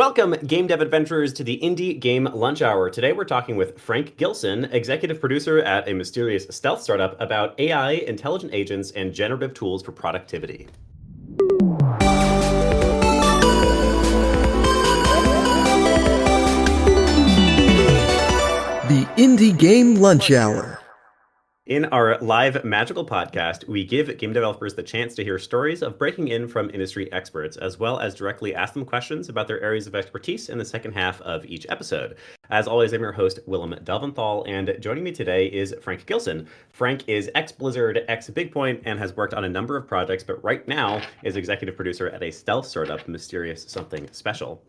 Welcome, game dev adventurers, to the Indie Game Lunch Hour. Today we're talking with Frank Gilson, executive producer at a mysterious stealth startup about AI, intelligent agents, and generative tools for productivity. The Indie Game Lunch Hour. In our live magical podcast, we give game developers the chance to hear stories of breaking in from industry experts, as well as directly ask them questions about their areas of expertise in the second half of each episode. As always, I'm your host, Willem Delventhal, and joining me today is Frank Gilson. Frank is ex-Blizzard, ex-BigPoint, and has worked on a number of projects, but right now is executive producer at a stealth startup, Mysterious Something Special.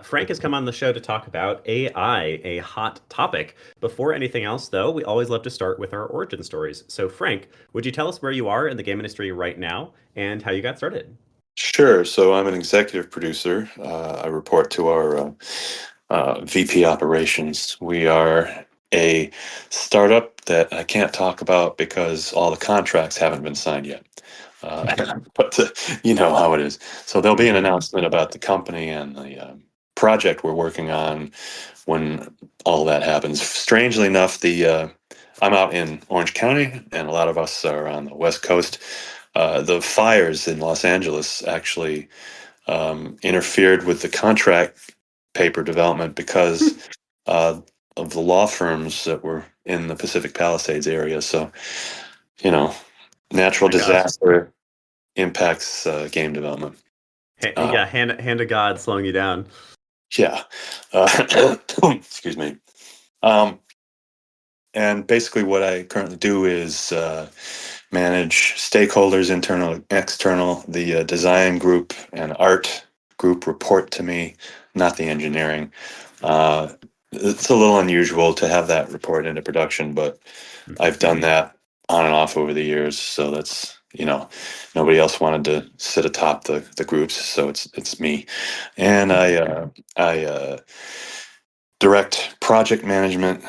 Frank has come on the show to talk about AI, a hot topic. Before anything else, though, we always love to start with our origin stories. So, Frank, would you tell us where you are in the game industry right now and how you got started? Sure. So I'm an executive producer. I report to our VP operations. We are a startup that I can't talk about because all the contracts haven't been signed yet. But you know how it is. So there'll be an announcement about the company and the project we're working on when all that happens. Strangely enough, I'm out in Orange County, and a lot of us are on the West Coast. The fires in Los Angeles actually interfered with the contract paper development because of the law firms that were in the Pacific Palisades area. So, you know, natural disaster impacts game development. Yeah, hand of God slowing you down. Yeah. Excuse me. And basically what I currently do is manage stakeholders, internal, external. The design group and art group report to me, not the engineering. It's a little unusual to have that report into production, but I've done that on and off over the years. So that's, nobody else wanted to sit atop the groups, so it's me. And I direct project management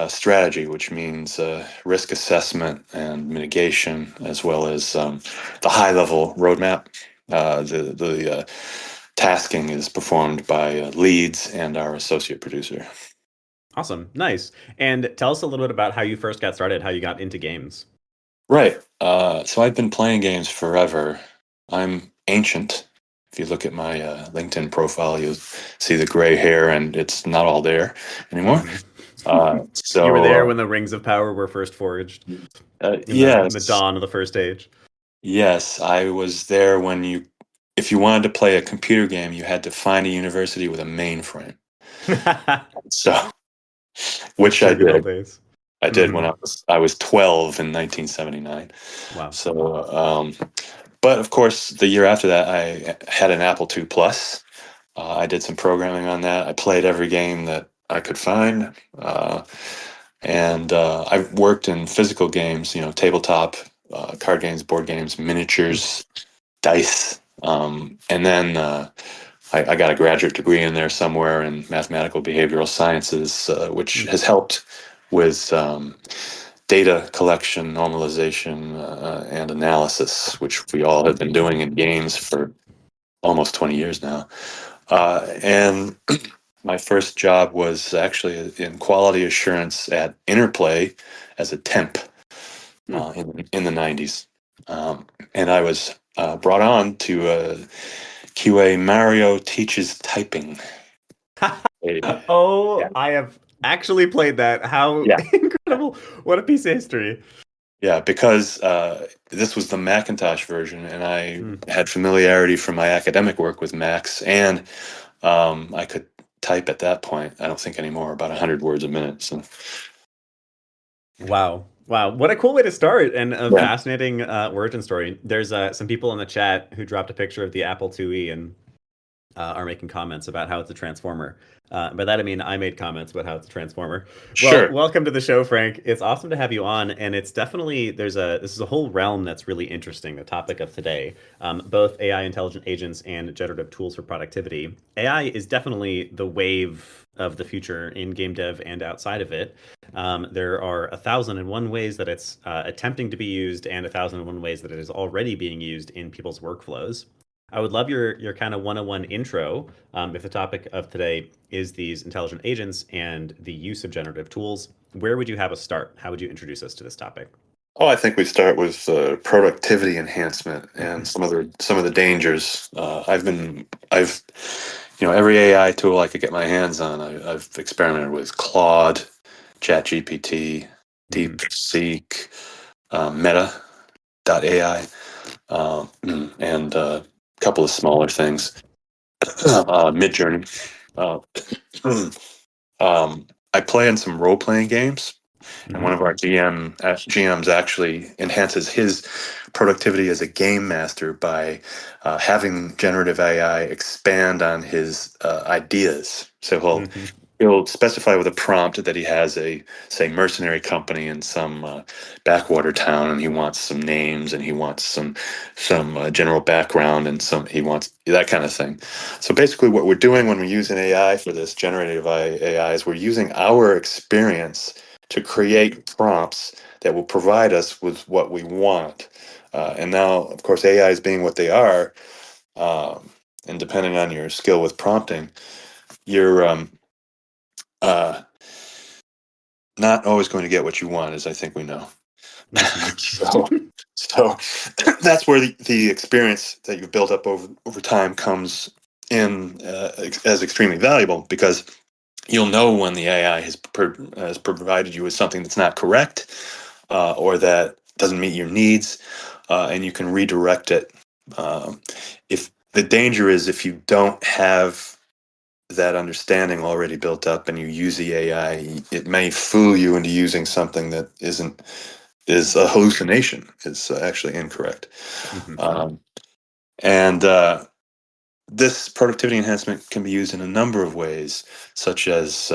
strategy, which means risk assessment and mitigation, as well as the high level roadmap. The tasking is performed by leads and our associate producer. Awesome. Nice. And tell us a little bit about how you first got started, how you got into games. Right. So I've been playing games forever. I'm ancient. If you look at my LinkedIn profile, you'll see the gray hair, and it's not all there anymore. So you were there when the Rings of Power were first forged. In the dawn of the first age. Yes, I was there when if you wanted to play a computer game, you had to find a university with a mainframe. So, which I did. I did when I was 12 in 1979. Wow. So, but of course, the year after that, I had an Apple II Plus. I did some programming on that. I played every game that I could find, and I worked in physical games. Tabletop, card games, board games, miniatures, dice, and then I got a graduate degree in there somewhere in mathematical behavioral sciences, which has helped with data collection, normalization, and analysis, which we all have been doing in games for almost 20 years now. And my first job was actually in quality assurance at Interplay as a temp in the 90s. And I was brought on to QA Mario Teaches Typing. Yeah. I have actually played that. How incredible. What a piece of history. Yeah, because this was the Macintosh version, and I had familiarity from my academic work with Macs, and I could type at that point. I don't think anymore, about 100 words a minute. So. Wow. What a cool way to start, and a fascinating origin story. There's some people in the chat who dropped a picture of the Apple IIe and are making comments about how it's a transformer. By that I mean I made comments about how it's a transformer. Sure. Well, welcome to the show, Frank. It's awesome to have you on, and it's definitely this is a whole realm that's really interesting. The topic of today, both AI, intelligent agents, and generative tools for productivity. AI is definitely the wave of the future in game dev and outside of it. There are 1,001 ways that it's attempting to be used, and 1,001 ways that it is already being used in people's workflows. I would love your kind of 101 intro. If the topic of today is these intelligent agents and the use of generative tools, where would you have us start? How would you introduce us to this topic? Oh, I think we start with productivity enhancement and some of the dangers. I've every AI tool I could get my hands on. I've experimented with Claude, ChatGPT, Mhm. DeepSeek, Meta.ai, and a couple of smaller things, Midjourney. Uh, I play in some role playing games, and one Mhm. of our GMs actually enhances his productivity as a game master by having generative AI expand on his ideas. So Mhm. he'll specify with a prompt that he has a, say, mercenary company in some backwater town, and he wants some names, and he wants some general background, and he wants that kind of thing. So basically, what we're doing when we use an AI for this generative AI is we're using our experience to create prompts that will provide us with what we want. And now, of course, AIs being what they are, and depending on your skill with prompting, you're uh, not always going to get what you want, as I think we know. Mhm. so, so that's where the experience that you've built up over time comes in as extremely valuable, because you'll know when the AI has provided you with something that's not correct, or that doesn't meet your needs, and you can redirect it. If the danger is if you don't have that understanding already built up and you use the AI, it may fool you into using something that is a hallucination. Is actually incorrect. Mhm. Um, and This productivity enhancement can be used in a number of ways, such as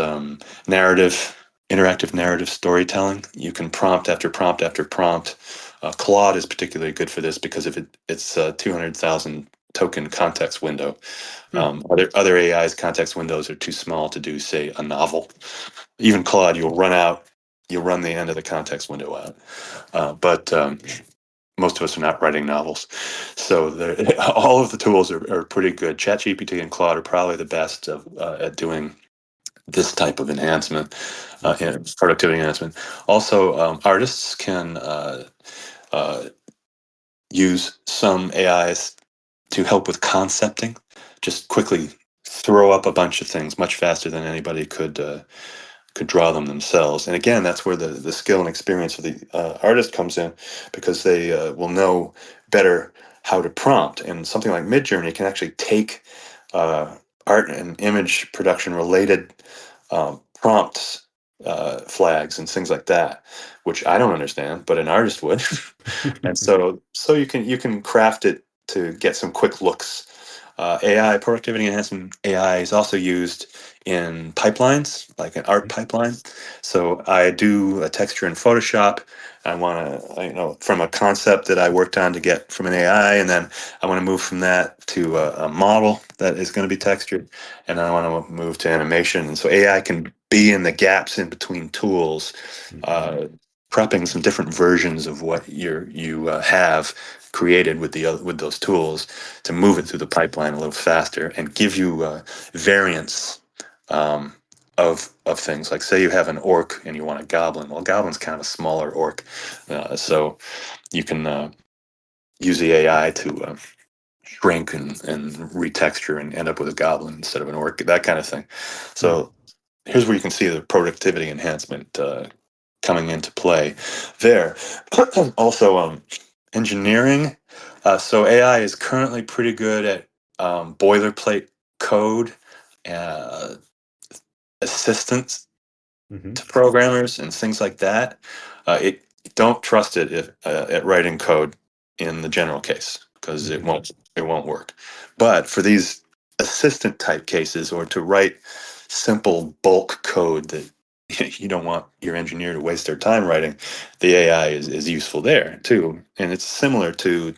interactive narrative storytelling. You can prompt after prompt after prompt. Claude is particularly good for this because of its 200,000 token context window. Hmm. Other AI's context windows are too small to do, say, a novel. Even Claude, you'll run the end of the context window out. But most of us are not writing novels. So all of the tools are pretty good. ChatGPT and Claude are probably the best at doing this type of enhancement, Mhm. and productivity enhancement. Also, artists can uh, use some AIs to help with concepting. Just quickly throw up a bunch of things much faster than anybody could draw them themselves. And again, that's where the skill and experience of the artist comes in, because they will know better how to prompt. And something like Midjourney can actually take uh, art and image production related prompts, flags, and things like that, which I don't understand, but an artist would. And so you can craft it to get some quick looks. AI productivity enhancement AI is also used in pipelines, like an art pipeline. So I do a texture in Photoshop. I want to, from a concept that I worked on to get from an AI, and then I want to move from that to a model that is going to be textured, and then I want to move to animation. And so AI can be in the gaps in between tools, Mhm. uh, prepping some different versions of what you have created with those tools to move it through the pipeline a little faster and give you variants um, of things. Like, say you have an orc and you want a goblin. Well, goblin's kind of a smaller orc, so you can use the AI to shrink and retexture and end up with a goblin instead of an orc. That kind of thing. Hmm. So here's where you can see the productivity enhancement coming into play there. Also, engineering. So AI is currently pretty good at boilerplate code, uh, assistance Mhm. to programmers, and things like that. It Don't trust it at writing code in the general case, because it Mhm. won't work. But for these assistant type cases, or to write simple bulk code that you don't want your engineer to waste their time writing, the AI is useful there too. And it's similar to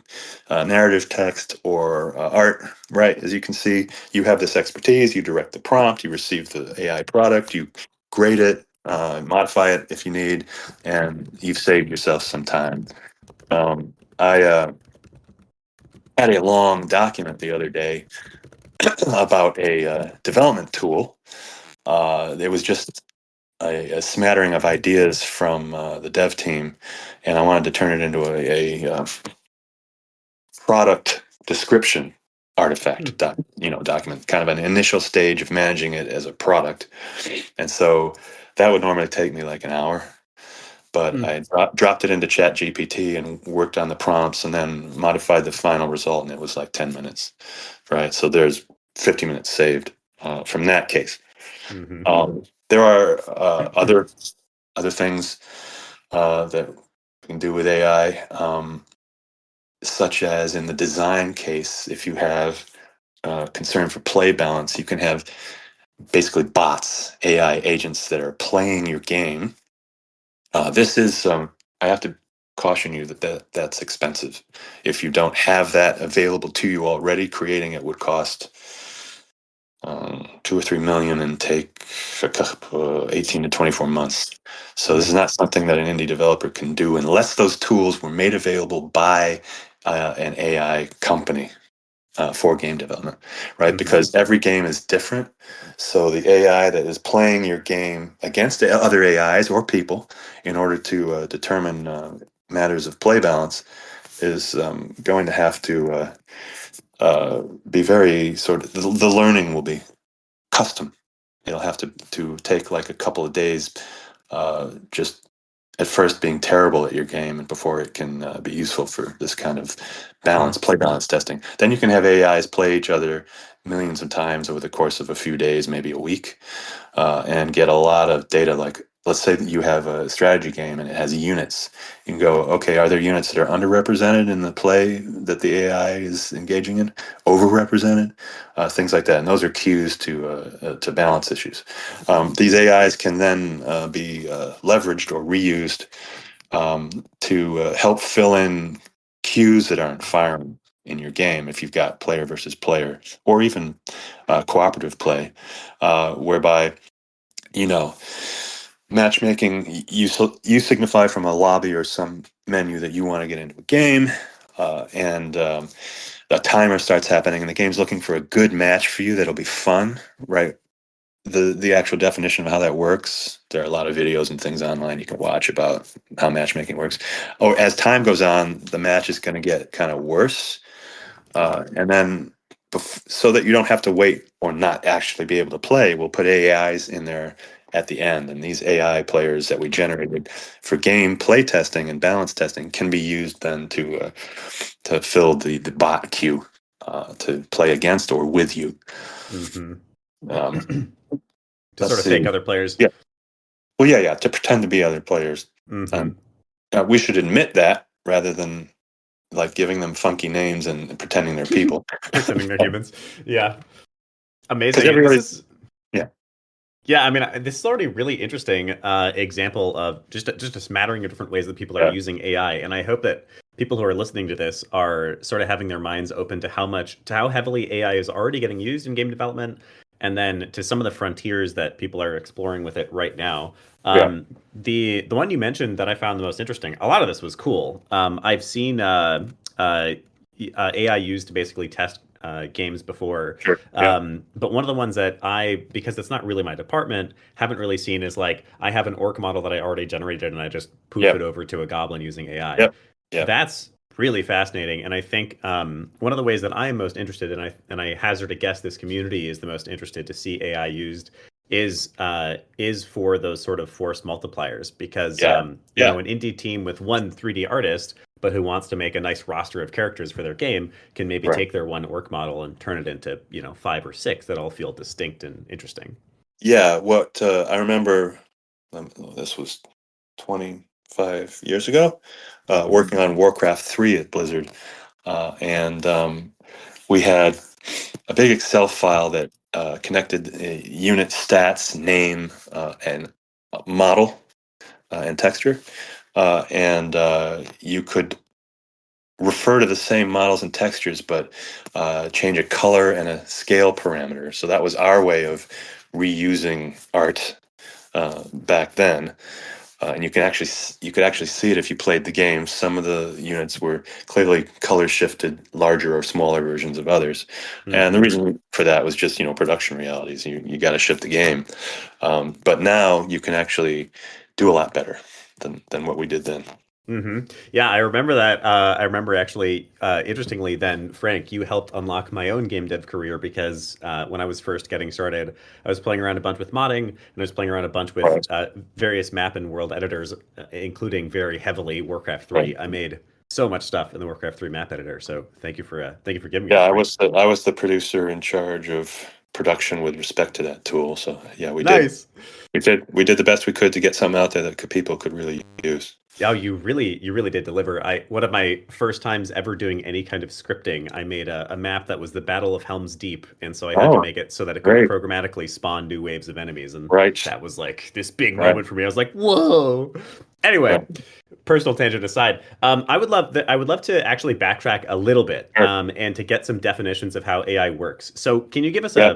narrative text or art, right? As you can see, you have this expertise, you direct the prompt, you receive the AI product, you grade it, modify it if you need, and you've saved yourself some time. I had a long document the other day about a development tool. It was just a smattering of ideas from the dev team, and I wanted to turn it into a product description artifact, document, kind of an initial stage of managing it as a product. And so that would normally take me like an hour, but I dropped it into Chat GPT and worked on the prompts and then modified the final result, and it was like 10 minutes, right? So there's 50 minutes saved from that case. There are other things that we can do with AI, such as in the design case. If you have concern for play balance, you can have basically bots, AI agents that are playing your game. This is, I have to caution you that's expensive. If you don't have that available to you already, creating it would cost 2 or 3 million and take 18 to 24 months. So this is not something that an indie developer can do unless those tools were made available by an AI company for game development, right? Because every game is different. So the AI that is playing your game against other AIs or people in order to determine matters of play balance is going to have to be very sort of, the learning will be custom. It'll have to take like a couple of days, just at first being terrible at your game, and before it can be useful for this kind of play balance testing. Then you can have AIs play each other millions of times over the course of a few days, maybe a week, and get a lot of data. Like, let's say that you have a strategy game and it has units. You can go, okay, are there units that are underrepresented in the play that the AI is engaging in, overrepresented, things like that. And those are cues to balance issues. These AIs can then be leveraged or reused to help fill in cues that aren't firing in your game if you've got player versus player or even cooperative play, whereby you know matchmaking, you signify from a lobby or some menu that you want to get into a game, and the timer starts happening and the game's looking for a good match for you that'll be fun, right? The actual definition of how that works, there are a lot of videos and things online you can watch about how matchmaking works. Or as time goes on, the match is going to get kind of worse, and then so that you don't have to wait or not actually be able to play, we'll put AIs in there at the end. And these AI players that we generated for game play testing and balance testing can be used then to fill the bot queue to play against or with you. To sort of fake other players. Yeah. Well, yeah, to pretend to be other players. We should admit that rather than like giving them funky names and pretending they're people. Pretending they're humans. Yeah. Amazing. Yeah, I mean, this is already a really interesting example of just a smattering of different ways that people are using AI, and I hope that people who are listening to this are sort of having their minds open to how heavily AI is already getting used in game development, and then to some of the frontiers that people are exploring with it right now. The one you mentioned that I found the most interesting, a lot of this was cool. I've seen AI used to basically test games before. But one of the ones that because it's not really my department, haven't really seen is like I have an orc model that I already generated and I just poof it over to a goblin using AI. That's really fascinating. And I think one of the ways that I am most interested in, and I hazard a guess this community is the most interested to see AI used is for those sort of force multipliers, because an indie team with one 3D artist but who wants to make a nice roster of characters for their game can maybe take their one orc model and turn it into 5 or 6 that all feel distinct and interesting. Yeah, what I remember, this was 25 years ago, working on Warcraft 3 at Blizzard, and we had a big Excel file that connected unit stats, name, and model and texture, and you could refer to the same models and textures, but change a color and a scale parameter. So that was our way of reusing art back then. and you could actually see it if you played the game. Some of the units were clearly color shifted, larger or smaller versions of others, and the Hmm. reason for that was just production realities. You got to ship the game, but now you can actually do a lot better than what we did then. Hmm. Yeah, I remember that. I remember actually, interestingly, then Frank, you helped unlock my own game dev career because when I was first getting started, I was playing around a bunch with modding, and I was playing around a bunch with Right. various map and world editors, including very heavily Warcraft Right. 3. I made so much stuff in the Warcraft 3 map editor. So thank you for giving me Yeah, that, Frank. I was the producer in charge of production with respect to that tool. So yeah, Nice. we did the best we could to get something out there that people could really use. Yeah, you really did deliver. I One of my first times ever doing any kind of scripting, I made a map that was the Battle of Helm's Deep, and so I had to Oh, make it so that it could great! programmatically spawn new waves of enemies, and Right, that was like this big right, moment for me. I was like, "Whoa!" Anyway, right. personal tangent aside, I would love to actually backtrack a little bit, Sure. and to get some definitions of how AI works. So, can you give us Yeah,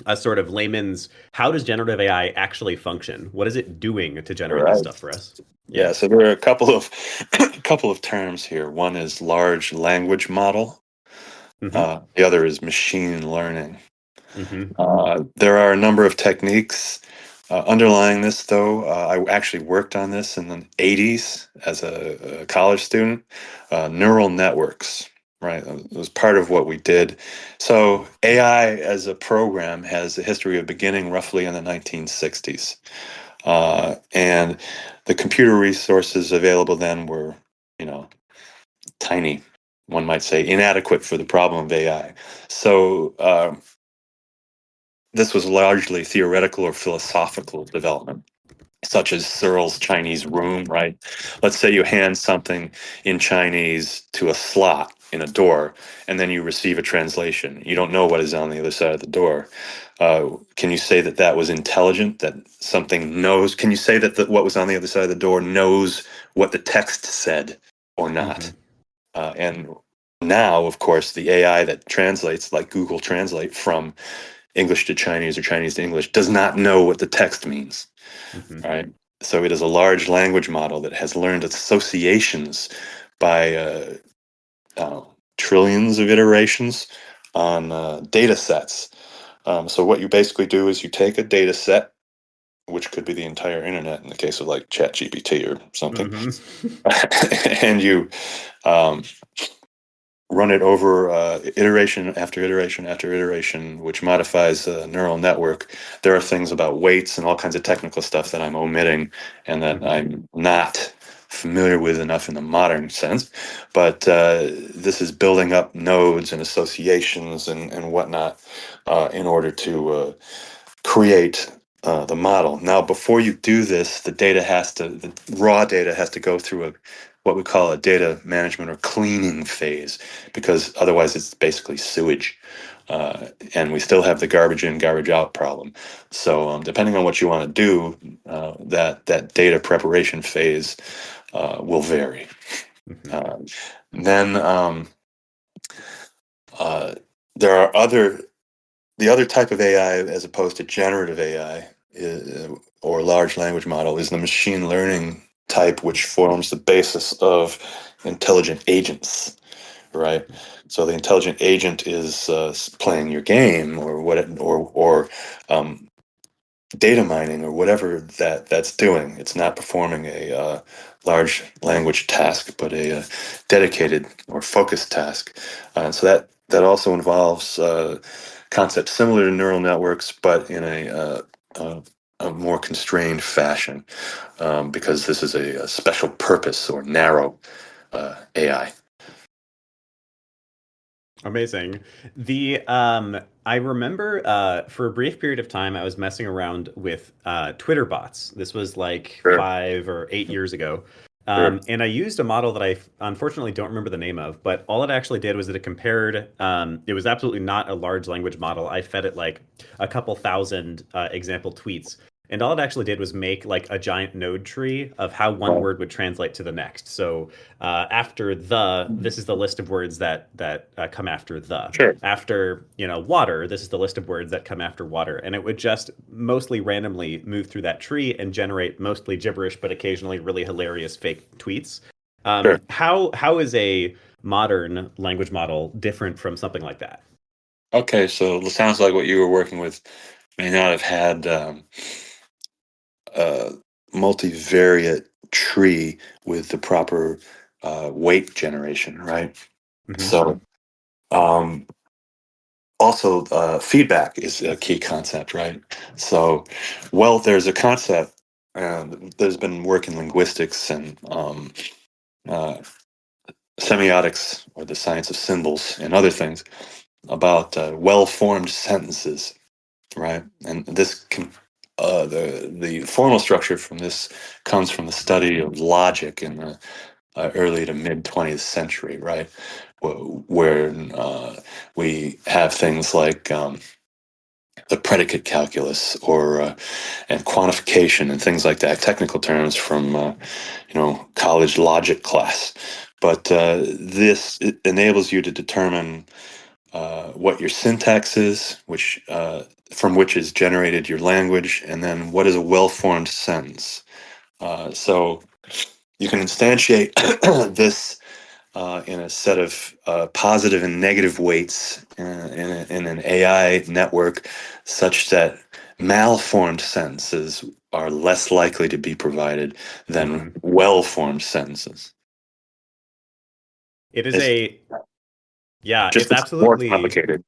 a sort of layman's how does generative AI actually function? What is it doing to generate this right. stuff for us? Yeah. Yeah, so there are a couple of a couple of terms here. One is large language model. Hmm. The other is machine learning. Hmm. There are a number of techniques underlying this, though. I actually worked on this in the 80s as a college student. Neural networks, right? It was part of what we did. So, AI as a program has a history of beginning roughly in the 1960s. And the computer resources available then were, you know, tiny, one might say, inadequate for the problem of AI. So, this was largely theoretical or philosophical development, such as Searle's Chinese room, right? Let's say you hand something in Chinese to a slot in a door, and then you receive a translation. You don't know what is on the other side of the door. Can you say that that was intelligent, that something knows? Can you say that what was on the other side of the door knows what the text said or not? Hmm. And now, of course, the AI that translates, like Google Translate, from English to Chinese or Chinese to English, does not know what the text means, Hmm. right? So it is a large language model that has learned associations by uh, trillions of iterations on data sets. So what you basically do is you take a data set, which could be the entire internet in the case of like ChatGPT or something, Hmm. and you um, run it over iteration after iteration after iteration, which modifies the neural network. There are things about weights and all kinds of technical stuff that I'm omitting and that Hmm. I'm not familiar with enough in the modern sense. But this is building up nodes and associations and whatnot in order to create the model. Now, before you do this, the raw data has to go through what we call a data management or cleaning phase, because otherwise it's basically sewage. And we still have the garbage in, garbage out problem. So, depending on what you want to do, that data preparation phase will vary. Hmm. Uh, then uh, there are the other type of AI, as opposed to generative AI or large language model, is the machine learning type, which forms the basis of intelligent agents, right? So the intelligent agent is playing your game or um, data mining or whatever that's doing. It's not performing a large language task, but a dedicated or focused task. So that also involves concepts similar to neural networks, but in a more constrained fashion, because this is a special purpose or narrow AI. Amazing. The I remember for a brief period of time I was messing around with Twitter bots. This was like Sure, 5 or 8 years ago. sure. And I used a model that I unfortunately don't remember the name of, but all it actually did was that it compared. It was absolutely not a large language model. I fed it like a couple thousand example tweets, and all it actually did was make like a giant node tree of how one Right. word would translate to the next. So after this is the list of words that come after the. Sure. After water, this is the list of words that come after water, and it would just mostly randomly move through that tree and generate mostly gibberish, but occasionally really hilarious fake tweets. Sure. How is a modern language model different from something like that? Okay, so it sounds like what you were working with may not have had a multivariate tree with the proper weight generation, right? Hmm. So, um, also, feedback is a key concept, right? So, well, there's a concept, there's been work in linguistics and uh, semiotics, or the science of symbols, and other things about well-formed sentences, right? And this can the formal structure from this comes from the study of logic in the early to mid 20th century, right? Where we have things like the predicate calculus, or and quantification and things like that, technical terms from college logic class. But this it enables you to determine what your syntax is, which from which is generated your language, and then what is a well-formed sentence. So you can instantiate this in a set of positive and negative weights in an AI network, such that malformed sentences are less likely to be provided than Hmm. well-formed sentences. It is It's yeah, just it's it's more absolutely. complicated.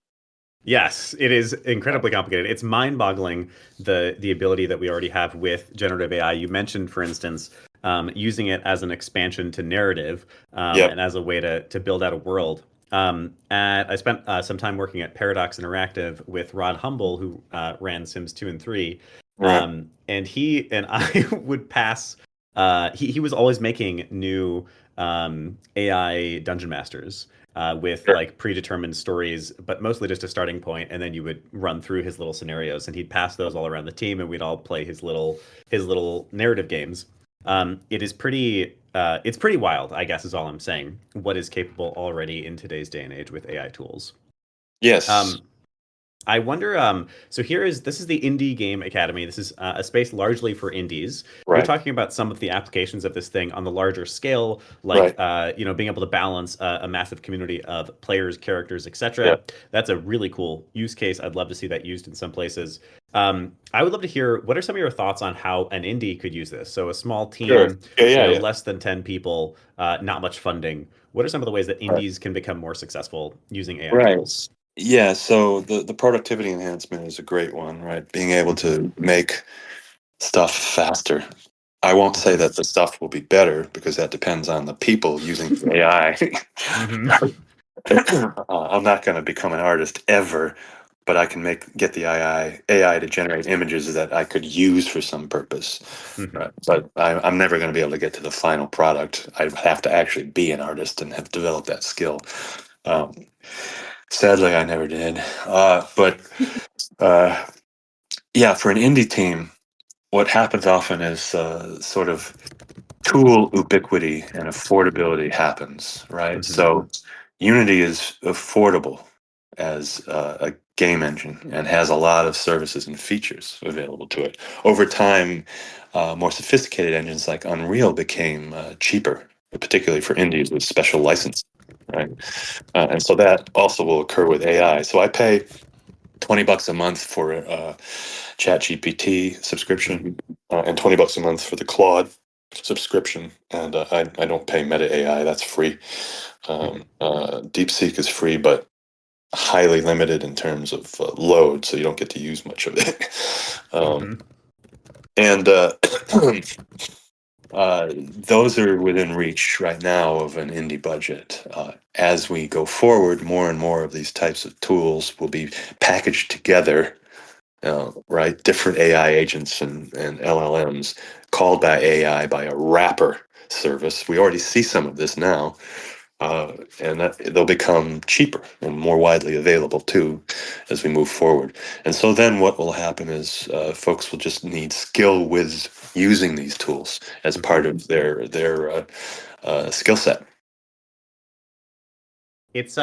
Yes, it is incredibly complicated. It's mind-boggling the ability that we already have with generative AI. You mentioned, for instance, using it as an expansion to narrative, Yep. and as a way to build out a world. And I spent some time working at Paradox Interactive with Rod Humble, who ran Sims 2 and 3, Right. and he and I would pass. He was always making new AI dungeon masters with Sure. like predetermined stories, but mostly just a starting point, and then you would run through his little scenarios, and he'd pass those all around the team, and we'd all play his little narrative games. It's pretty wild, I guess, is all I'm saying. What is capable already in today's day and age with AI tools? Yes. Um, I wonder. So this is the Indie Game Academy. This is a space largely for indies. You're Right. talking about some of the applications of this thing on the larger scale, like Right. being able to balance a massive community of players, characters, Yeah. etc. That's a really cool use case. I'd love to see that used in some places. I would love to hear what are some of your thoughts on how an indie could use this. So a small Sure. team, Yeah. Yeah. Yeah. less than 10 people, not much funding. What are some of the ways that Right. indies can become more successful using AI Right. tools? Yeah. So the productivity enhancement is a great one, right? Being able Hmm. to make stuff faster. I won't say Hmm. that the stuff will be better, because that depends on the people using the AI. Hmm. I'm not going to become an artist ever, but I can get the AI to generate images that I could use for some purpose. Hmm. Right. But I'm never going to be able to get to the final product. I have to actually be an artist and have developed that skill. Um, Sadly, I never did. But uh, yeah, for an indie team, what happens often is sort of tool ubiquity and affordability happens, right? Hmm. So Unity is affordable as a game engine and has a lot of services and features available to it. Over time, more sophisticated engines like Unreal became cheaper, particularly for indies with special license, right? And so that also will occur with AI. So I pay $20 a month for a ChatGPT Hmm. subscription, and $20 a month for the Claude subscription. And I don't pay Meta AI; that's free. Hmm. DeepSeek is free, but highly limited in terms of load, so you don't get to use much of it. Hmm. And those are within reach right now of an indie budget. As we go forward, more and more of these types of tools will be packaged together, right? Different AI agents and LLMs called by AI by a wrapper service. We already see some of this now. and they'll become cheaper and more widely available too as we move forward. And so then what will happen is folks will just need skill with using these tools as part of their skill set. It's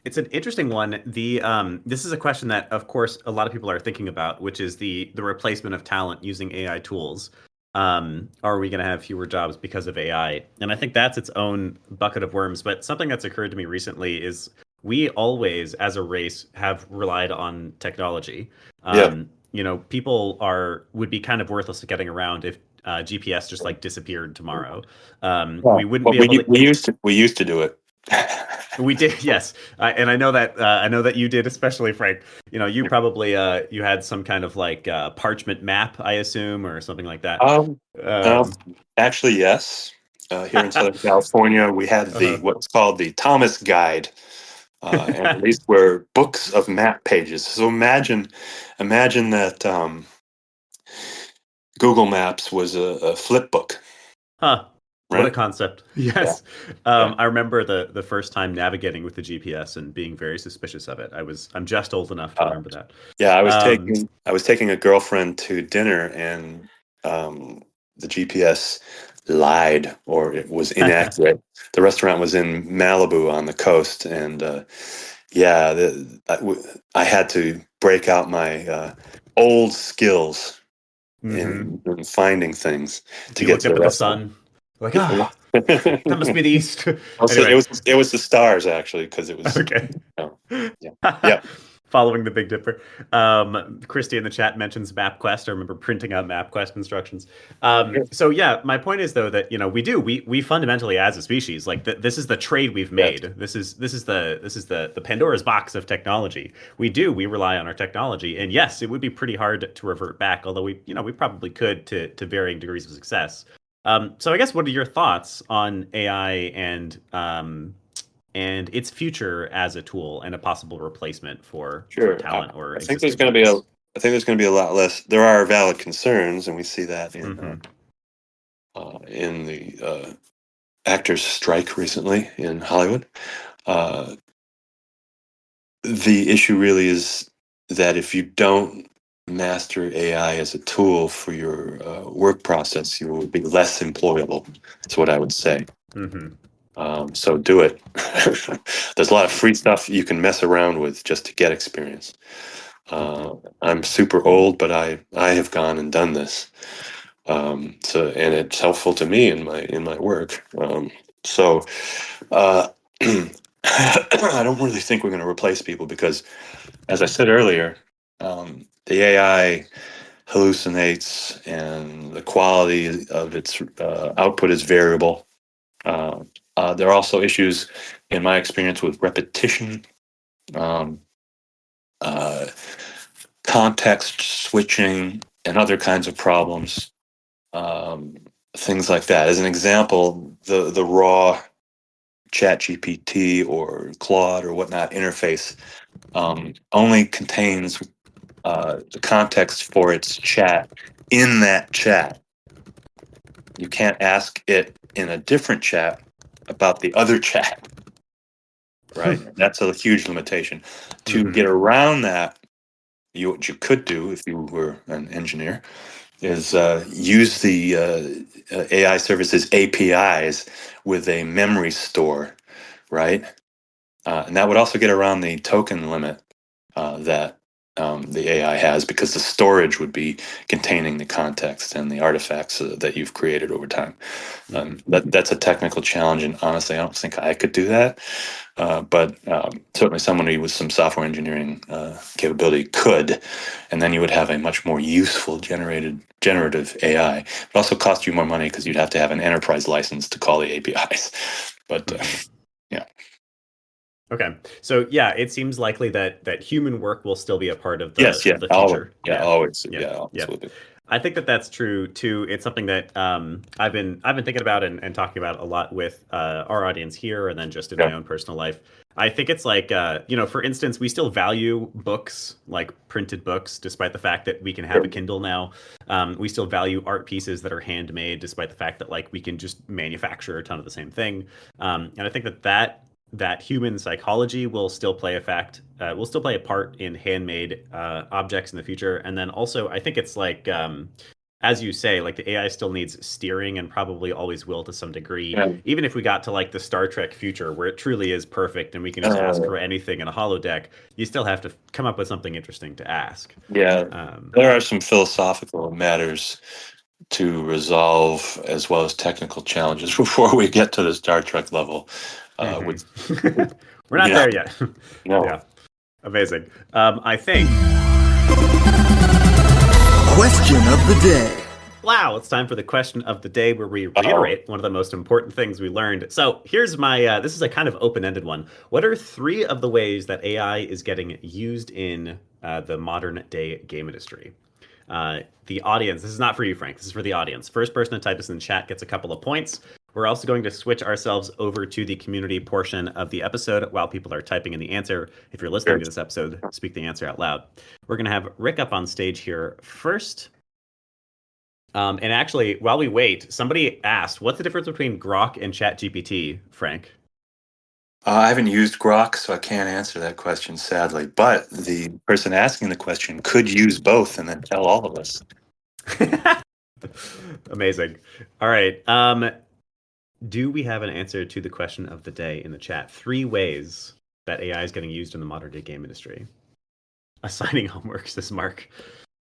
it's an interesting one. This is a question that, of course, a lot of people are thinking about, which is the replacement of talent using AI tools. Are we going to have fewer jobs because of AI? And I think that's its own bucket of worms. But something that's occurred to me recently is we always, as a race, have relied on technology. Yeah. People would be kind of worthless at getting around if GPS just like disappeared tomorrow. Well, We wouldn't but be able to. we used to do it. We did, yes, and I know that you did, especially Frank. You probably you had some kind of like parchment map, I assume, or something like that. Um, uh, Um, Actually, yes. Here in Southern California, we had uh-huh. what's called the Thomas Guide, and these were books of map pages. So imagine that Google Maps was a flip book, Huh. What a right? concept. Yeah, Yes. yeah. I remember the first time navigating with the GPS and being very suspicious of it. I'm just old enough to Uh, remember that. yeah, Um, I was taking a girlfriend to dinner, and um, the GPS lied, or it was inaccurate. The restaurant was in Malibu on the coast, and yeah, I had to break out my old skills mhm. in finding things to You get looked to up the at the restaurant. sun, like, that must be the Also, east. Anyway, it was the stars actually because it was. okay. Oh, yeah, yeah, Following the Big Dipper. Christy in the chat mentions MapQuest. I remember printing out MapQuest instructions. So yeah, my point is though that we fundamentally as a species like this is the trade we've yes, made. This is the Pandora's box of technology. We rely on our technology, and yes, it would be pretty hard to revert back. Although we probably could to varying degrees of success. So I guess what are your thoughts on AI and its future as a tool and a possible replacement for sure. talent or I think there's existing going to be jobs? I think there's going to be a lot less. There are valid concerns, and we see that Hmm. in the actors' strike recently in Hollywood. Uh, the issue really is that if you don't master AI as a tool for your work process, you will be less employable. That's what I would say. Hmm. So do it. There's a lot of free stuff you can mess around with just to get experience. Hmm. I'm super old, but I have gone and done this. And it's helpful to me in my work. So uh, I don't really think we're going to replace people because, as I said earlier, the AI hallucinates and the quality of its output is variable. Uh, there are also issues, in my experience, with repetition, um, uh, context switching, and other kinds of problems. Um, Things like that. As an example, the raw ChatGPT or Claude or whatnot interface only contains the context for its chat in that chat. You can't ask it in a different chat about the other chat, right? That's a huge limitation. To Hmm. get around that, what you could do if you were an engineer is use the AI services APIs with a memory store, right? And that would also get around the token limit that the AI has because the storage would be containing the context and the artifacts that you've created over time. Hmm. That's a technical challenge, and honestly, I don't think I could do that. But certainly, someone with some software engineering capability could, and then you would have a much more useful generative AI. It would also cost you more money because you'd have to have an enterprise license to call the APIs. But Hmm. yeah, Okay. So yeah, it seems likely that human work will still be a part of the yes, yeah, of the always, future. Yeah. always, Yeah. yeah, Yeah. absolutely. I think that that's true too. It's something that I've been thinking about and talking about a lot with our audience here, and then just in Yeah. my own personal life. I think it's like for instance, we still value books, like printed books, despite the fact that we can have a Kindle now. We still value art pieces that are handmade, despite the fact that like we can just manufacture a ton of the same thing. And I think that human psychology will still play will still play a part in handmade objects in the future. And then also, I think it's like, as you say, like the AI still needs steering and probably always will to some degree. Yeah. Even if we got to like the Star Trek future where it truly is perfect and we can just ask for anything in a holodeck, you still have to come up with something interesting to ask. Yeah, there are some philosophical matters to resolve as well as technical challenges before we get to the Star Trek level. Which, We're not there yet. No. Yeah, amazing. I think. Question of the day. Wow, it's time for the question of the day where we reiterate one of the most important things we learned. So here's my, this is a kind of open-ended one. What are 3 of the ways that AI is getting used in the modern day game industry? The audience, this is not for you, Frank, this is for the audience. First person to type this in the chat gets a couple of points. We're also going to switch ourselves over to the community portion of the episode while people are typing in the answer. If you're listening to this episode, speak the answer out loud. We're going to have Rick up on stage here first. And actually, while we wait, somebody asked, what's the difference between Grok and ChatGPT, Frank? I haven't used Grok, so I can't answer that question, sadly. But the person asking the question could use both and then tell all of us. Amazing. All right. Do we have an answer to the question of the day in the chat? 3 ways that AI is getting used in the modern day game industry. Assigning homework, says Mark.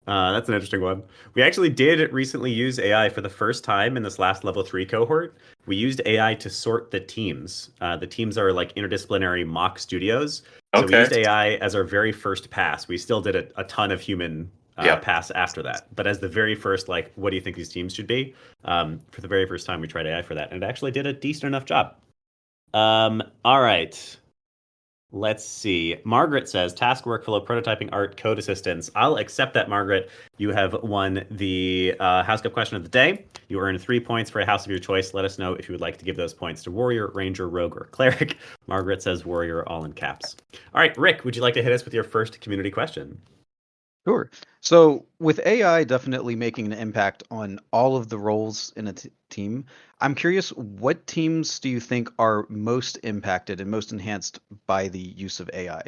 That's an interesting one. We actually did recently use AI for the first time in this last level 3 cohort. We used AI to sort the teams. The teams are like interdisciplinary mock studios. So we used AI as our very first pass. We still did a ton of human pass after that. But as the very first, like, what do you think these teams should be? For the very first time, we tried AI for that. And it actually did a decent enough job. All right. Let's see. Margaret says, task workflow, prototyping, art, code assistance. I'll accept that, Margaret. You have won the House Cup question of the day. You earn 3 points for a house of your choice. Let us know if you would like to give those points to Warrior, Ranger, Rogue, or Cleric. Margaret says Warrior, all in caps. All right, Rick, would you like to hit us with your first community question? Sure. So with AI definitely making an impact on all of the roles in a team, I'm curious, what teams do you think are most impacted and most enhanced by the use of AI?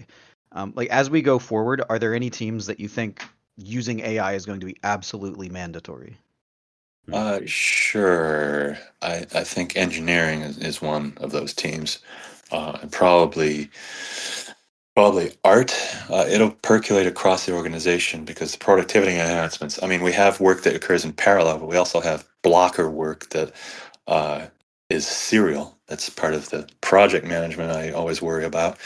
Like as we go forward, are there any teams that you think using AI is going to be absolutely mandatory? Sure. I think engineering is one of those teams. And probably art. It'll percolate across the organization because the productivity enhancements. I mean, we have work that occurs in parallel, but we also have blocker work that is serial. That's part of the project management I always worry about.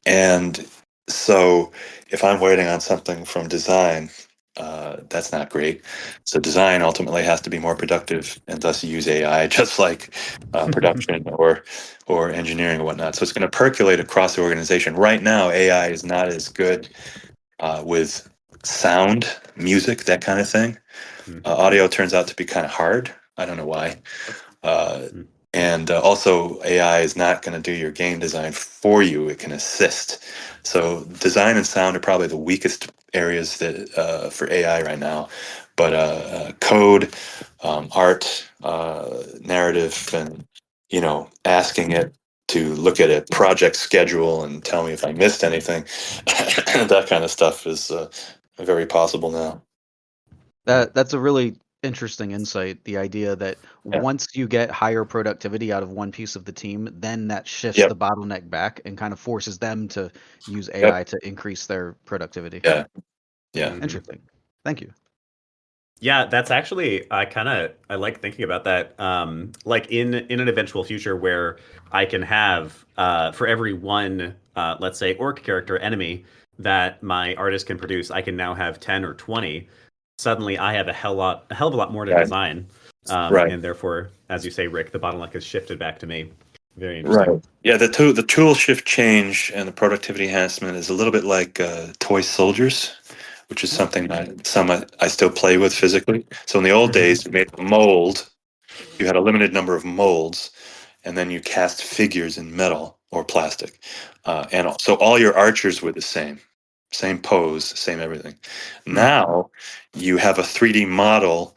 And so if I'm waiting on something from design, that's not great. So design ultimately has to be more productive and thus use AI, just like production or engineering and whatnot. So it's going to percolate across the organization. Right now, AI is not as good with sound, music, that kind of thing. Audio turns out to be kind of hard. I don't know why. And also, AI is not going to do your game design for you. It can assist. So design and sound are probably the weakest areas that for AI right now. But code, art, narrative, and asking it to look at a project schedule and tell me if I missed anything, that kind of stuff is very possible now. That's a really interesting insight. The idea that once you get higher productivity out of one piece of the team, then that shifts the bottleneck back and kind of forces them to use AI to increase their productivity. Yeah. Interesting. Thank you. Yeah, that's actually I like thinking about that. Like in an eventual future where I can have for every one let's say orc character enemy that my artist can produce, I can now have 10 or 20. Suddenly I have a hell of a lot more to design. And therefore, as you say, Rick, the bottleneck has shifted back to me. Very interesting. Right. Yeah, the tool shift change and the productivity enhancement is a little bit like toy soldiers. which is something I still play with physically. So in the old days, you made a mold. You had a limited number of molds, and then you cast figures in metal or plastic. So all your archers were the same pose, same everything. Now you have a 3D model.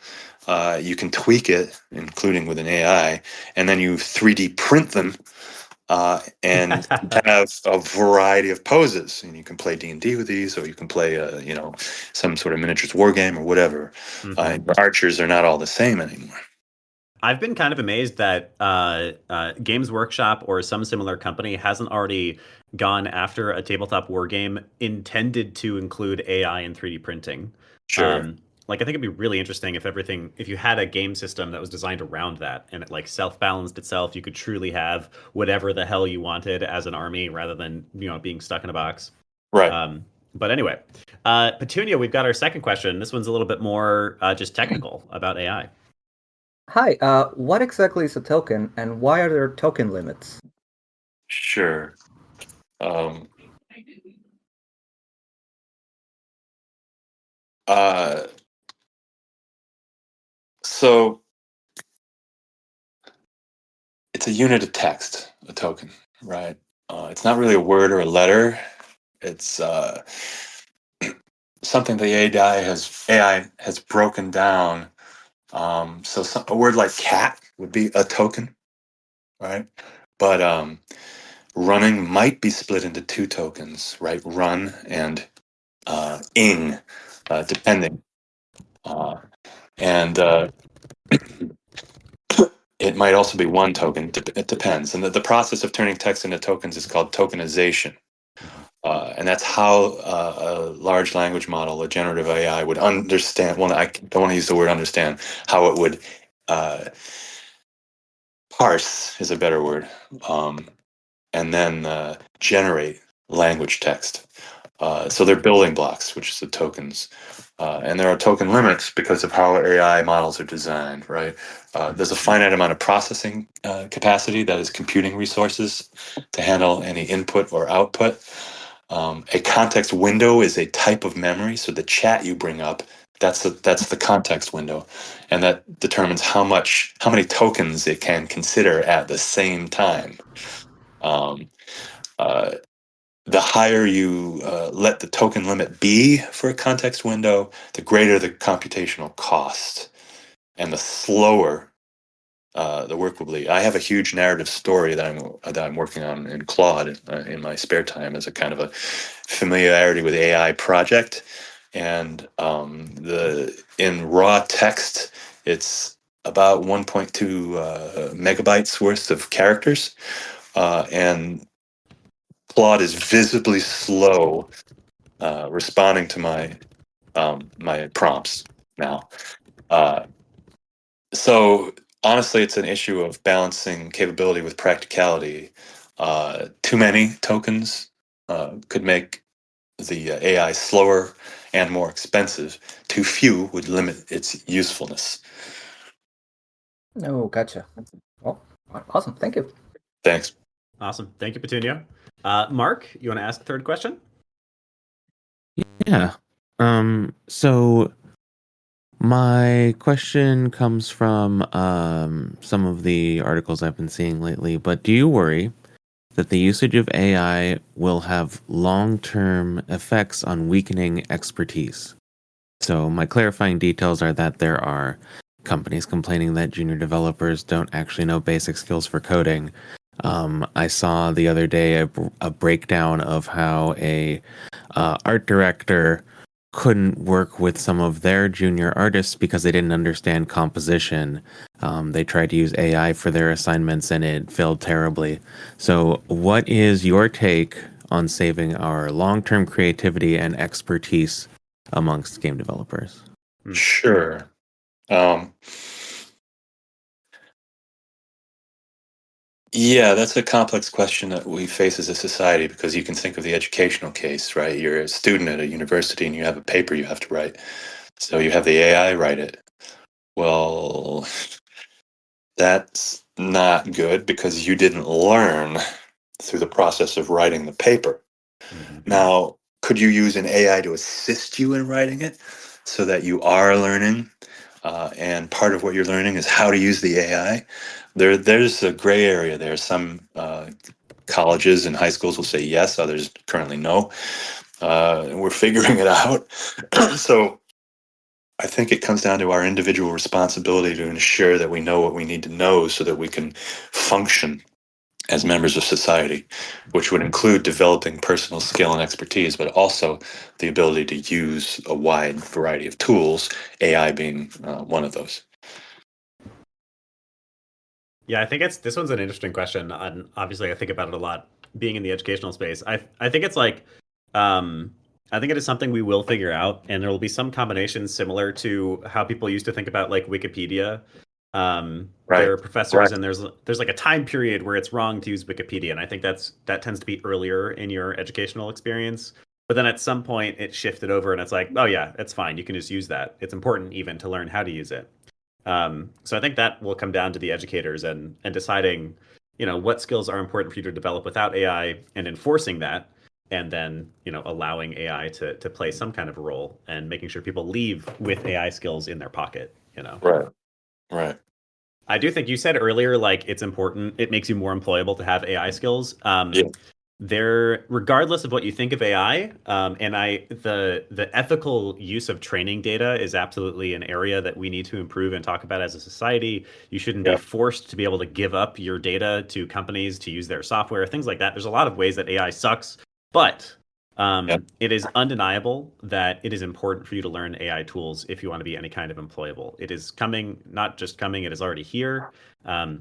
You can tweak it, including with an AI, and then you 3D print them and have a variety of poses. And you can play D&D with these, or you can play, some sort of miniatures war game or whatever. And your archers are not all the same anymore. I've been kind of amazed that Games Workshop or some similar company hasn't already gone after a tabletop war game intended to include AI and 3D printing. Sure. Like I think it'd be really interesting if you had a game system that was designed around that and it like self-balanced itself. You could truly have whatever the hell you wanted as an army rather than being stuck in a box. Right. But anyway, Petunia, we've got our second question. This one's a little bit more just technical about AI. Hi, what exactly is a token, and why are there token limits? Sure. So it's a unit of text, a token, right? It's not really a word or a letter. It's something the AI has broken down. A word like cat would be a token, right? But running might be split into two tokens, right? Run and ing, depending. And it might also be one token. It depends. And the process of turning text into tokens is called tokenization. And that's how a large language model, a generative AI, would understand. Well, I don't want to use the word understand. How it would parse is a better word, and then generate language text. So they're building blocks, which is the tokens. And there are token limits because of how AI models are designed, right? There's a finite amount of processing capacity, that is computing resources, to handle any input or output. A context window is a type of memory. So the chat you bring up, that's the context window, and that determines how many tokens it can consider at the same time. The higher you let the token limit be for a context window, the greater the computational cost, and the slower the work will be. I have a huge narrative story that I'm working on in Claude in my spare time as a kind of a familiarity with AI project, and in raw text, it's about 1.2 megabytes worth of characters, and Claude is visibly slow responding to my prompts now. So honestly, it's an issue of balancing capability with practicality. Too many tokens could make the AI slower and more expensive. Too few would limit its usefulness. Oh, gotcha. Well, awesome. Thank you. Thanks. Awesome. Thank you, Petunia. Mark, you want to ask a third question? Yeah. So my question comes from some of the articles I've been seeing lately, but do you worry that the usage of AI will have long-term effects on weakening expertise? So my clarifying details are that there are companies complaining that junior developers don't actually know basic skills for coding. I saw the other day a breakdown of how a art director couldn't work with some of their junior artists because they didn't understand composition. They tried to use AI for their assignments and it failed terribly. So what is your take on saving our long-term creativity and expertise amongst game developers? Sure. Yeah, that's a complex question that we face as a society, because you can think of the educational case, right? You're a student at a university and you have a paper you have to write. So you have the AI write it. Well, that's not good because you didn't learn through the process of writing the paper. Now, could you use an AI to assist you in writing it so that you are learning? And part of what you're learning is how to use the AI. There's a gray area there. Some colleges and high schools will say yes, others currently no. We're figuring it out. So I think it comes down to our individual responsibility to ensure that we know what we need to know so that we can function as members of society, which would include developing personal skill and expertise, but also the ability to use a wide variety of tools, AI being one of those. Yeah, I think this one's an interesting question. And obviously, I think about it a lot being in the educational space. I think it's like, um, I think it is something we will figure out, and there will be some combinations similar to how people used to think about like Wikipedia. There Right. are professors, and there's like a time period where it's wrong to use Wikipedia, and I think that tends to be earlier in your educational experience. But then at some point, it shifted over, and it's like, oh yeah, it's fine. You can just use that. It's important even to learn how to use it. So I think that will come down to the educators and deciding, what skills are important for you to develop without AI and enforcing that, and then allowing AI to play some kind of role and making sure people leave with AI skills in their pocket. Right. Right. I do think you said earlier, like it's important. It makes you more employable to have AI skills. Yeah. There, regardless of what you think of AI, and the ethical use of training data is absolutely an area that we need to improve and talk about as a society. You shouldn't be Yeah. forced to be able to give up your data to companies to use their software, things like that. There's a lot of ways that AI sucks, but Yeah. it is undeniable that it is important for you to learn AI tools if you want to be any kind of employable. It is coming, not just coming, it is already here.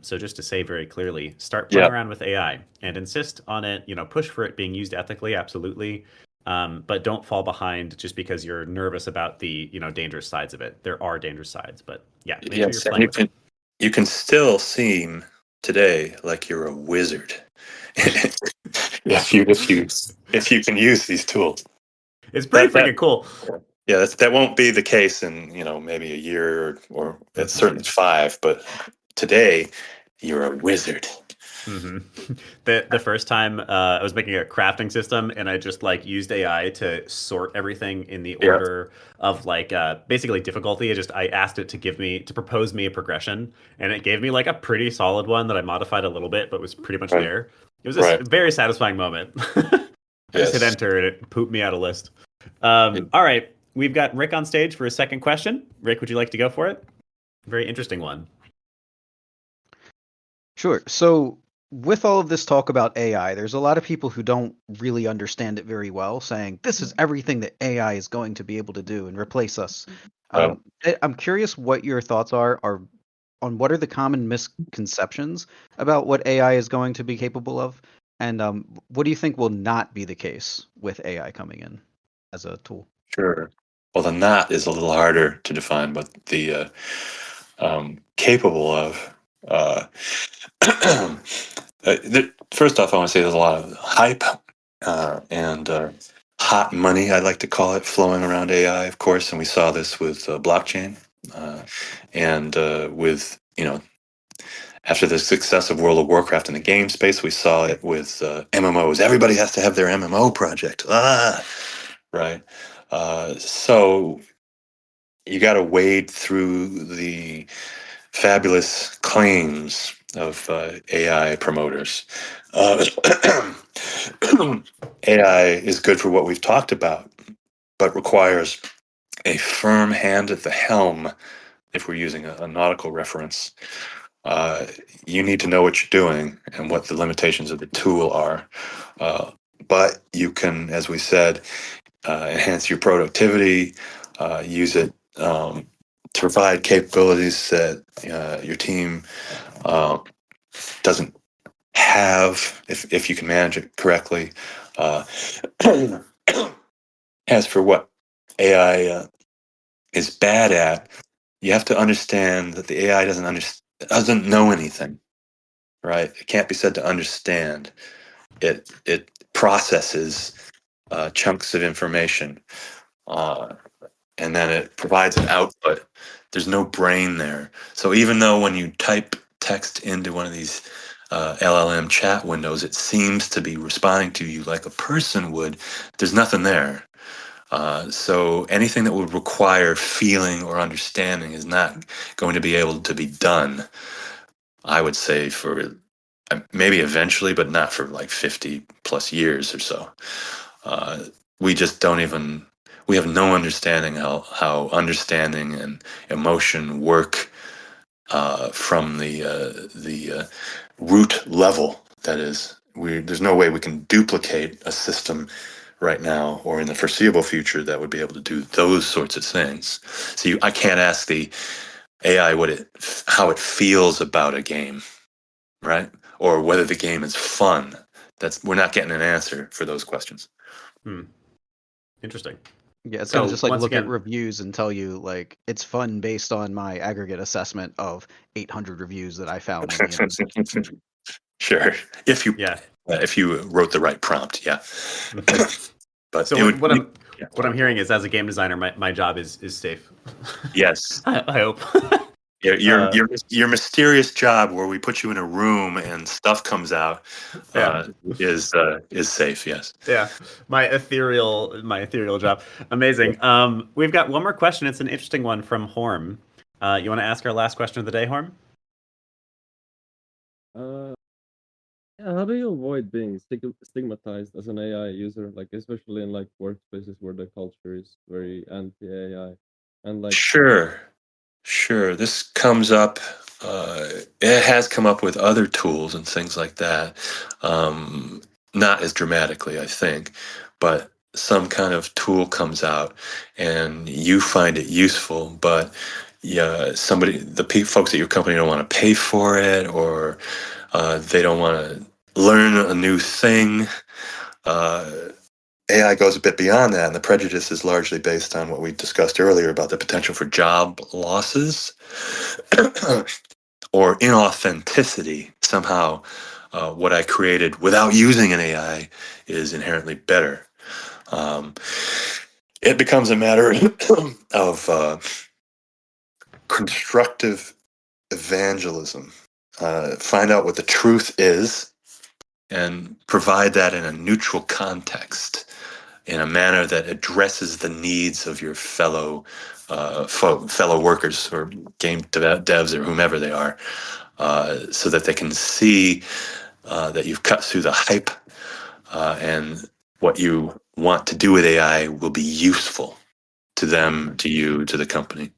So just to say very clearly, start playing Yeah. around with AI and insist on it, push for it being used ethically, absolutely. But don't fall behind just because you're nervous about the, dangerous sides of it. There are dangerous sides, but yeah, make sure you're Yes. And playing with it. you can still seem today like you're a wizard if you can use these tools. It's pretty That freaking cool. Yeah, that won't be the case in maybe a year or it's certainly 5. But today, you're a wizard. hmm The first time I was making a crafting system, and I just like used AI to sort everything in the Yeah. order of like basically difficulty. I asked it to propose me a progression, and it gave me like a pretty solid one that I modified a little bit, but was pretty much Right. there. It was a Right. very satisfying moment. I just hit Yes. enter and it pooped me out a list. Yeah. All right, we've got Rick on stage for a second question. Rick, would you like to go for it? Very interesting one. Sure. So, with all of this talk about AI, there's a lot of people who don't really understand it very well, saying this is everything that AI is going to be able to do and replace us. Well, I'm curious what your thoughts are on what are the common misconceptions about what AI is going to be capable of, and what do you think will not be the case with AI coming in as a tool? sure. Well, the not is a little harder to define, but the capable of. First off, I want to say there's a lot of hype and hot money, I'd like to call it, flowing around AI, of course, and we saw this with blockchain and with after the success of World of Warcraft in the game space, we saw it with MMOs. Everybody has to have their MMO project. Right. So you got to wade through the fabulous claims of AI promoters. Uh, AI is good for what we've talked about, but requires a firm hand at the helm. If we're using a nautical reference, uh, you need to know what you're doing and what the limitations of the tool are. But you can, as we said, enhance your productivity, use it to provide capabilities that your team uh, doesn't have if you can manage it correctly. Uh, as for what AI is bad at, you have to understand that the AI doesn't know anything, right? It can't be said to understand. It processes chunks of information, uh, and then it provides an output. There's no brain there. So even though when you type text into one of these LLM chat windows, it seems to be responding to you like a person would. There's nothing there. So anything that would require feeling or understanding is not going to be able to be done, I would say, for maybe eventually, but not for like 50 plus years or so. We just don't even, we have no understanding how understanding and emotion work from the root level. That is, there's no way we can duplicate a system right now or in the foreseeable future that would be able to do those sorts of things. So I can't ask the AI how it feels about a game, right? Or whether the game is fun. We're not getting an answer for those questions. Interesting. Yeah, it's So, gonna just like once look at again- reviews and tell you like it's fun based on my aggregate assessment of 800 reviews that I found on the internet. Sure, Yeah. if you wrote the right prompt, yeah. But So it would. what Yeah. I'm hearing is, as a game designer, my job is safe. Yes. I hope. Your mysterious job, where we put you in a room and stuff comes out, Yeah. is safe. Yes. Yeah, my ethereal job. Amazing. We've got one more question. It's an interesting one from Horm. You want to ask our last question of the day, Horm? Yeah, how do you avoid being stigmatized as an AI user, like especially in like workspaces where the culture is very anti-AI, and like Sure. Sure. This comes up. It has come up with other tools and things like that. Not as dramatically, I think, but some kind of tool comes out and you find it useful, but yeah, folks at your company don't want to pay for it, or they don't want to learn a new thing. Uh, AI goes a bit beyond that, and the prejudice is largely based on what we discussed earlier about the potential for job losses or inauthenticity. Somehow, what I created without using an AI is inherently better. Um, it becomes a matter of constructive evangelism. Find out what the truth is and provide that in a neutral context, in a manner that addresses the needs of your fellow workers or game devs or whomever they are, so that they can see that you've cut through the hype, and what you want to do with AI will be useful to them, to you, to the company.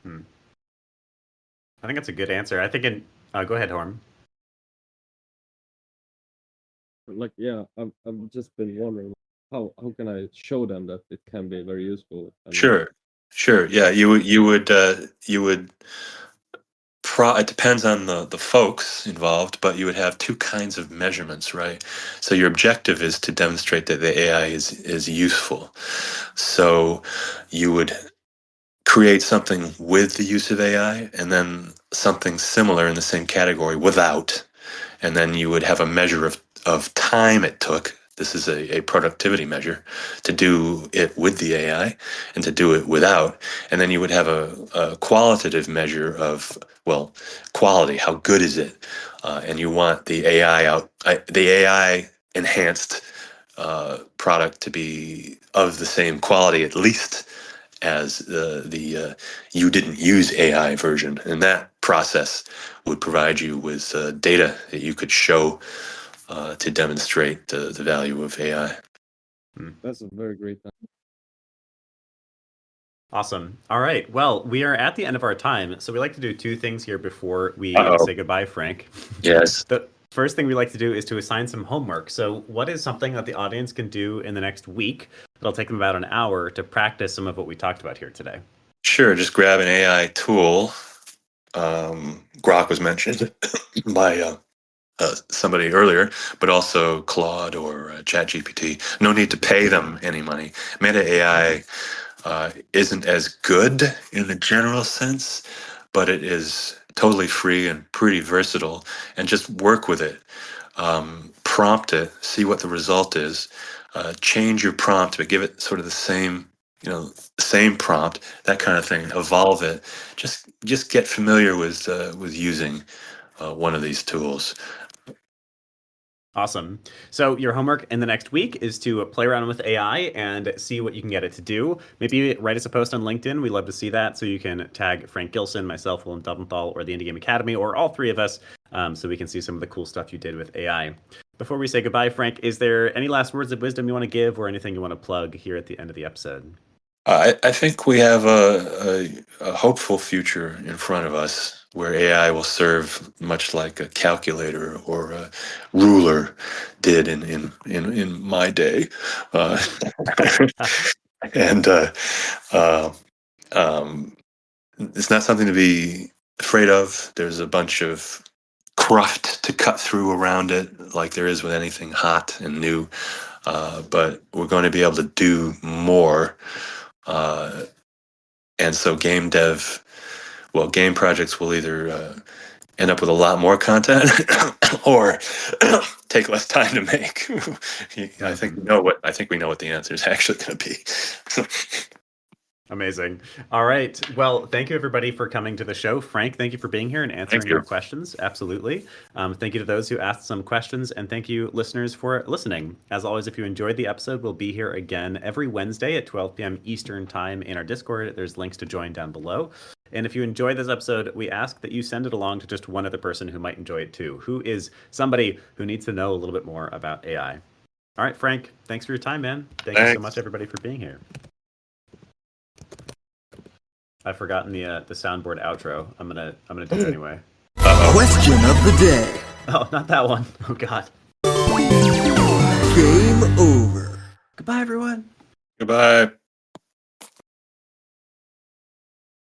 I think that's a good answer. I think go ahead, Horm. yeah, I've just been wondering how can I show them that it can be very useful. And Sure. Yeah, you would it depends on the folks involved, but you would have two kinds of measurements, right? So your objective is to demonstrate that the AI is useful. So you would create something with the use of AI, and then something similar in the same category without, and then you would have a measure of time it took. This is a productivity measure to do it with the AI and to do it without. And then you would have a qualitative measure of, well, quality. How good is it? And you want the AI enhanced product to be of the same quality, at least, as the you didn't use AI version. And that process would provide you with data that you could show to demonstrate the value of AI. that's a very great time. Awesome. All right. Well, we are at the end of our time, so we like to do two things here before we Uh-oh. say goodbye, Frank. Yes. The first thing we like to do is to assign some homework. So, what is something that the audience can do in the next week that'll take them about an hour to practice some of what we talked about here today? Sure. Just grab an AI tool. Grok was mentioned by somebody earlier, but also Claude or ChatGPT. No need to pay them any money. Meta AI isn't as good in the general sense, but it is totally free and pretty versatile. And just work with it. Prompt it, see what the result is. Change your prompt, but give it sort of the same prompt, that kind of thing. Evolve it. Just get familiar with using one of these tools. Awesome. So your homework in the next week is to play around with AI and see what you can get it to do. Maybe write us a post on LinkedIn. We'd love to see that. So you can tag Frank Gilson, myself, Willem Duventhal, or the Indie Game Academy, or all three of us, so we can see some of the cool stuff you did with AI. Before we say goodbye, Frank, is there any last words of wisdom you want to give or anything you want to plug here at the end of the episode? I think we have a hopeful future in front of us where AI will serve much like a calculator or a ruler did in my day. And it's not something to be afraid of. There's a bunch of cruft to cut through around it, like there is with anything hot and new. But we're going to be able to do more. And so game projects will either end up with a lot more content or take less time to make. I think we know what the answer is actually going to be. Amazing. All right. Well, thank you everybody for coming to the show. Frank, thank you for being here and answering our questions. Absolutely. Thank you to those who asked some questions, and thank you listeners for listening. As always, if you enjoyed the episode, we'll be here again every Wednesday at 12 p.m. Eastern time in our Discord. There's links to join down below. And if you enjoyed this episode, we ask that you send it along to just one other person who might enjoy it too, who is somebody who needs to know a little bit more about AI. All right, Frank, thanks for your time, man. Thank you so much, everybody, for being here. I've forgotten the soundboard outro. I'm gonna do it anyway. Question of the day. Oh, not that one. Oh God. Game over. Goodbye, everyone. Goodbye.